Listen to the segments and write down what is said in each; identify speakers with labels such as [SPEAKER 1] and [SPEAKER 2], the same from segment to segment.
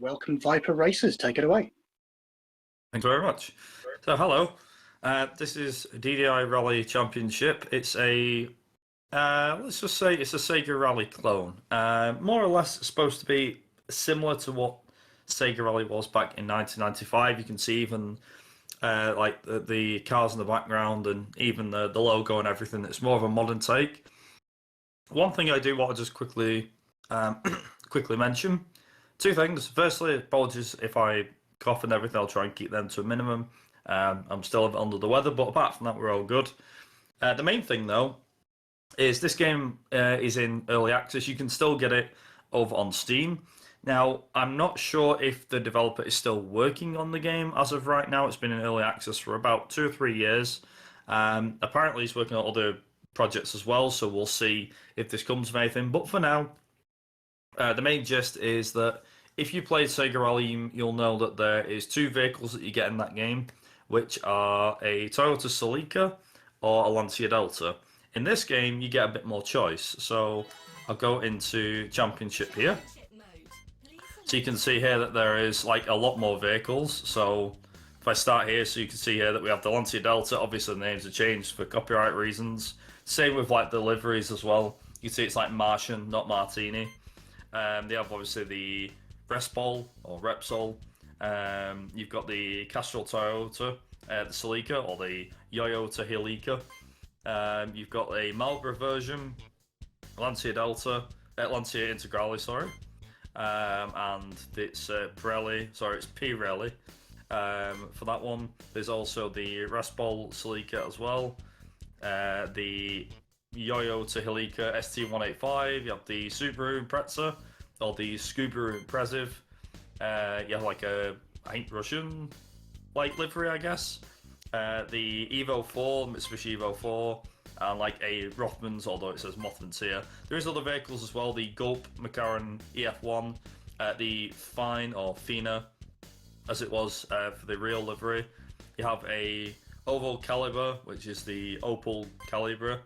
[SPEAKER 1] Welcome, ViperRaces. Take it away.
[SPEAKER 2] Thanks very much. So, hello. This is DDI Rally Championship. It's a, let's just say it's a Sega Rally clone. More or less supposed to be similar to what Sega Rally was back in 1995. You can see even like the cars in the background and even the logo and everything. It's more of a modern take. One thing I do want to just quickly quickly mention. Two things. Firstly, apologies if I cough and everything. I'll try and keep them to a minimum. I'm still a bit under the weather, but apart from that, we're all good. The main thing, though, is this game is in early access. You can still get it over on Steam. Now, I'm not sure if the developer is still working on the game as of right now. It's been in early access for about 2 or 3 years. Apparently, he's working on other projects as well, so we'll see if this comes of anything. But for now, the main gist is that if you played Sega Rally, you'll know that there is 2 vehicles that you get in that game, which are a Toyota Celica or a Lancia Delta. In this game, you get a bit more choice. So I'll go into Championship here. So you can see here that there is like a lot more vehicles. So if I start here, so you can see here that we have the Lancia Delta. Obviously, the names are changed for copyright reasons. Same with like the liveries as well. You can see it's like Martian, not Martini. They have obviously the Repsol or Repsol. You've got the Castrol Toyota, the Celica or the Toyota Hillica. You've got a Marlboro version, Lancia Delta, Lancia Integrale, sorry, and it's Pirelli. Sorry, it's Pirelli. For that one, there's also the Repsol Celica as well. The Toyota Hillica ST185. You have the Subaru Impreza or the Subaru Impressive. You have like a, I think, Russian like livery, I guess. The Evo 4, Mitsubishi Evo 4, and like a Rothmans, although it says Mothmans here. There is other vehicles as well. The Gulp McLaren EF1, the Fine or Fina, as it was for the real livery. You have a Oval Caliber, which is the Opel Calibra.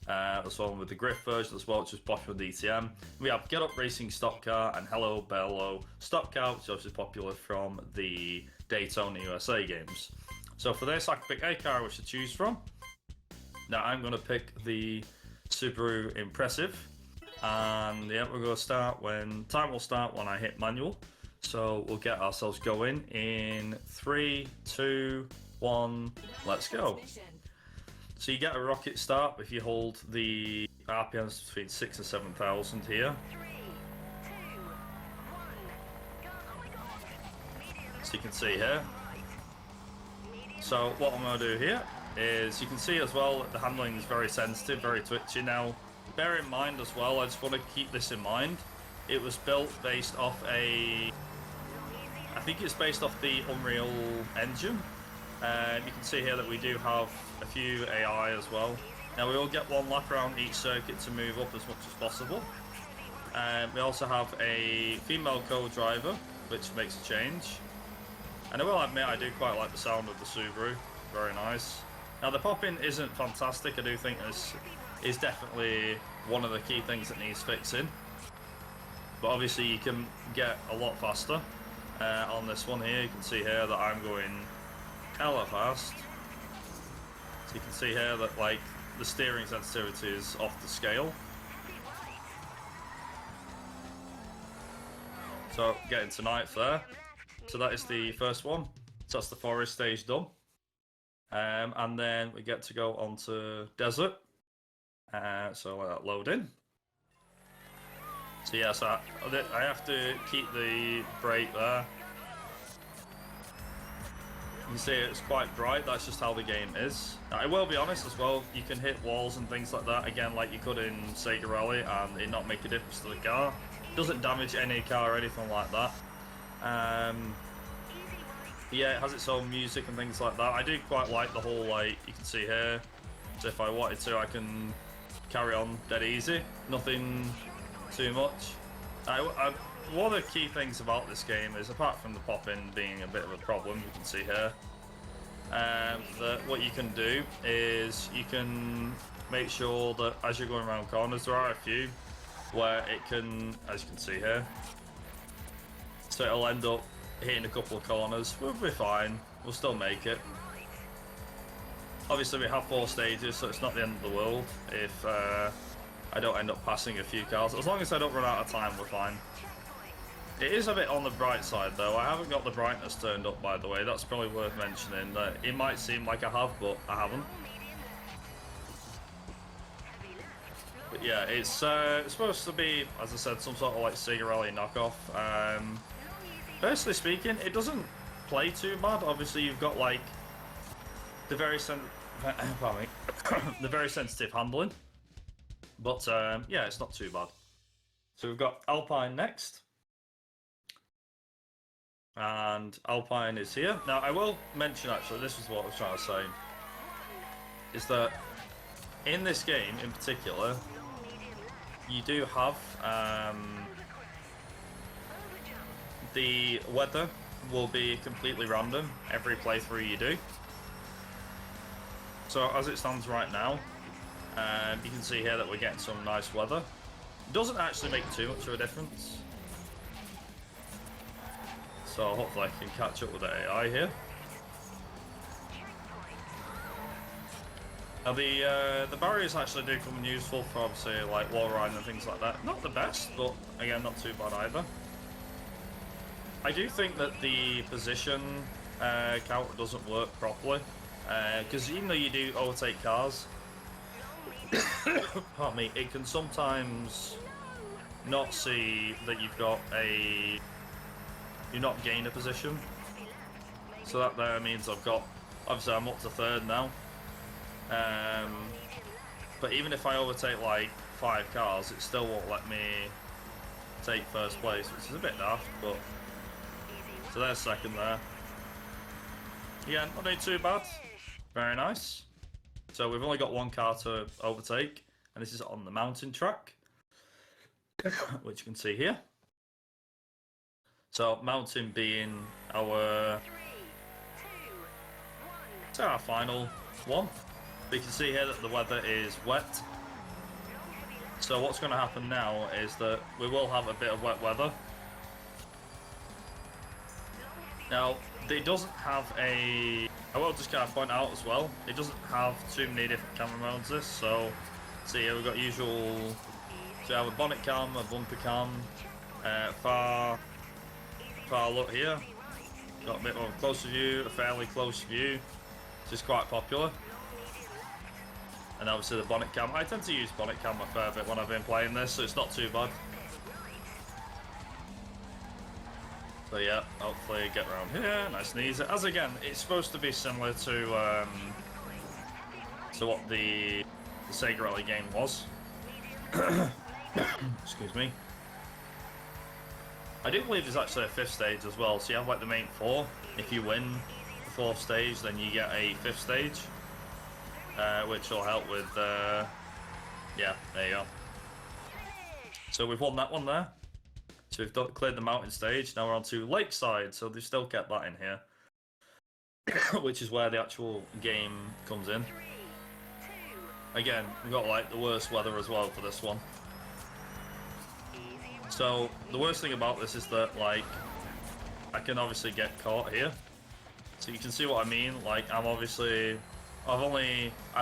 [SPEAKER 2] As well with the Griff version as well, which is popular with DTM. We have Get Up Racing Stock Car and Hello Bello Stock Car, which is obviously popular from the Daytona USA games. So for this, I can pick a car which to choose from. Now I'm going to pick the Subaru Impressive, and yeah, we're going to start when time will start when I hit manual. So we'll get ourselves going in 3, 2, 1. Let's go. So you get a rocket start if you hold the RPMs between 6 and 7,000 here. So you can see here. So what I'm going to do here is you can see as well that the handling is very sensitive, very twitchy. Now, bear in mind as well, I just want to keep this in mind. It was built based off I think it's based off the Unreal Engine. You can see here that we do have a few AI as well. Now we will get 1 lap around each circuit to move up as much as possible. We also have a female co-driver, which makes a change. And I will admit I do quite like the sound of the Subaru, very nice. Now the pop-in isn't fantastic. I do think this is definitely one of the key things that needs fixing. But obviously you can get a lot faster on this one here. You can see here that I'm going hella fast. So you can see here that like the steering sensitivity is off the scale. So getting to ninth there. So that is the first one. So that's the forest stage done. And then we get to go on to desert. So let that load in. So yes, I have to keep the brake there. You can see it's quite bright. That's just how the game is. Now, I will be honest as well, you can hit walls and things like that again like you could in Sega Rally and it not make a difference to the car. It doesn't damage any car or anything like that. Yeah, it has its own music and things like that. I do quite like the whole, like, you can see here. So if I wanted to, I can carry on dead easy. Nothing too much. One of the key things about this game is, apart from the pop-in being a bit of a problem, you can see here, that what you can do is you can make sure that as you're going around corners, there are a few where it can, as you can see here, so it'll end up hitting a couple of corners. We'll be fine. We'll still make it. Obviously, we have 4 stages, so it's not the end of the world if I don't end up passing a few cars. As long as I don't run out of time, we're fine. It is a bit on the bright side, though. I haven't got the brightness turned up, by the way. That's probably worth mentioning. That it might seem like I have, but I haven't. But yeah, it's supposed to be, as I said, some sort of like Sega Rally knockoff. Personally speaking, it doesn't play too bad. Obviously, you've got like the very the very sensitive handling, but yeah, it's not too bad. So we've got Alpine next, and Alpine is here. Now, I will mention actually, this is what I was trying to say, is that in this game in particular, you do have the weather will be completely random every playthrough you do. So as it stands right now, you can see here that we're getting some nice weather. It doesn't actually make too much of a difference. So hopefully I can catch up with the AI here. Now the barriers actually do come in useful for obviously like wall riding and things like that. Not the best, but again not too bad either. I do think that the position counter doesn't work properly. Because even though you do overtake cars, pardon me, it can sometimes not see that you've got you're not gained a position. So that there means I've got, obviously I'm up to 3rd now. But even if I overtake like 5 cars, it still won't let me take 1st place, which is a bit daft, but so there's 2nd there. Yeah, not doing too bad. Very nice. So we've only got 1 car to overtake, and this is on the mountain track, which you can see here. So mountain being our final one. We can see here that the weather is wet. So what's going to happen now is that we will have a bit of wet weather. Now, it doesn't have I will just kind of point out as well, it doesn't have too many different camera modes this, so see here we've got usual, so we have a bonnet cam, a bumper cam, far look here, got a bit more of a closer view, a fairly close view, which is quite popular, and obviously the bonnet cam. I tend to use bonnet cam a fair bit when I've been playing this, so it's not too bad. So yeah, hopefully get around here, nice and easy. As again, it's supposed to be similar to what the Sega Rally game was. Excuse me. I do believe there's actually a 5th stage as well, so you have like the main 4. If you win the 4th stage, then you get a 5th stage, which will help with, yeah, there you go. So we've won that one there. So we've cleared the mountain stage, now we're on to Lakeside, so they've still kept that in here, which is where the actual game comes in. Again, we've got like the worst weather as well for this one. So the worst thing about this is that like, I can obviously get caught here. So you can see what I mean, like I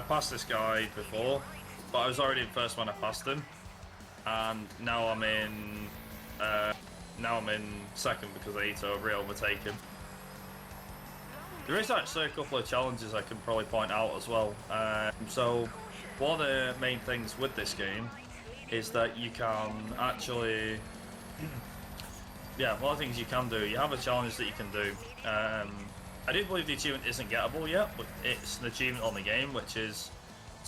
[SPEAKER 2] passed this guy before, but I was already in 1st when I passed him, and now I'm in 2nd because I need to re-overtake him. There is actually a couple of challenges I can probably point out as well. So one of the main things with this game is that you can actually, yeah, one of the things you can do, you have a challenge that you can do. I do believe the achievement isn't gettable yet, but it's an achievement on the game, which is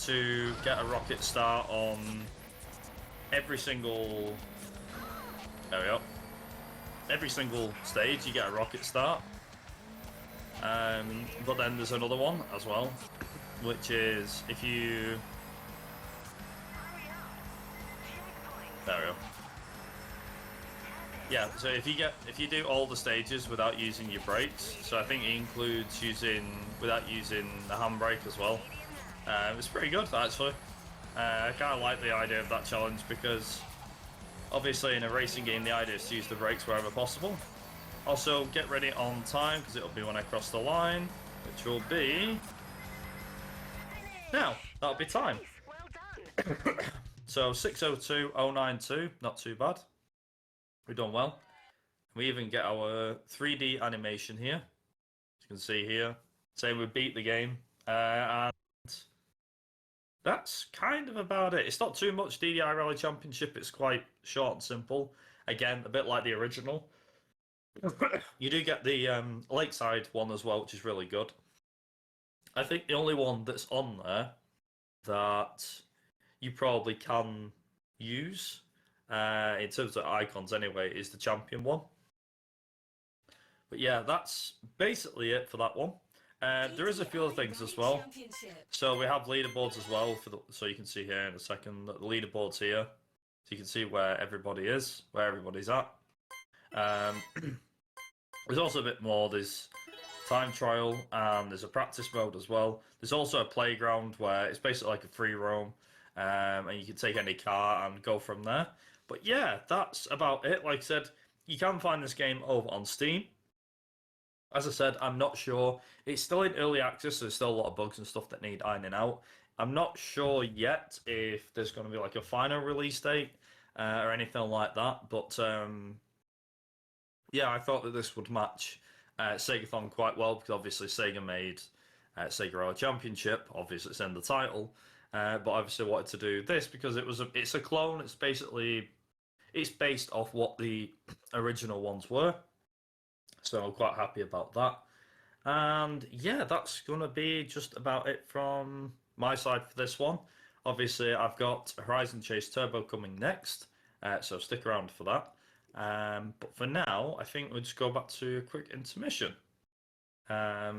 [SPEAKER 2] to get a rocket start on every single, there we go, every single stage you get a rocket start. But then there's another one as well, which is if you, there we go. Yeah, so if you do all the stages without using your brakes, so I think it includes without using the handbrake as well. It's pretty good actually. I kind of like the idea of that challenge because obviously in a racing game the idea is to use the brakes wherever possible. Also, get ready on time, because it'll be when I cross the line, which will be... now, that'll be time. So, 6:02.092, not too bad. We've done well. We even get our 3D animation here. As you can see here, saying we beat the game. And that's kind of about it. It's not too much DDI Rally Championship. It's quite short and simple. Again, a bit like the original. You do get the Lakeside one as well, which is really good. I think the only one that's on there that you probably can use, in terms of icons anyway, is the champion one. But yeah, that's basically it for that one. There is a few other things as well. So we have leaderboards as well, so you can see here in a second that the leaderboard's here. So you can see where everybody is, where everybody's at. There's also a bit more. There's time trial and there's a practice mode as well. There's also a playground where it's basically like a free roam, and you can take any car and go from there. But yeah, that's about it. Like I said, you can find this game over on Steam. As I said, I'm not sure. It's still in early access, so there's still a lot of bugs and stuff that need ironing out. I'm not sure yet if there's going to be like a final release date or anything like that. But yeah, I thought that this would match SEGATHON quite well, because obviously Sega made Sega Rally Championship. Obviously, it's in the title. But obviously wanted to do this because it's a clone. It's based off what the original ones were. So I'm quite happy about that. And yeah, that's going to be just about it from my side for this one. Obviously, I've got Horizon Chase Turbo coming next, so stick around for that. But for now, I think we'll just go back to a quick intermission. Yeah.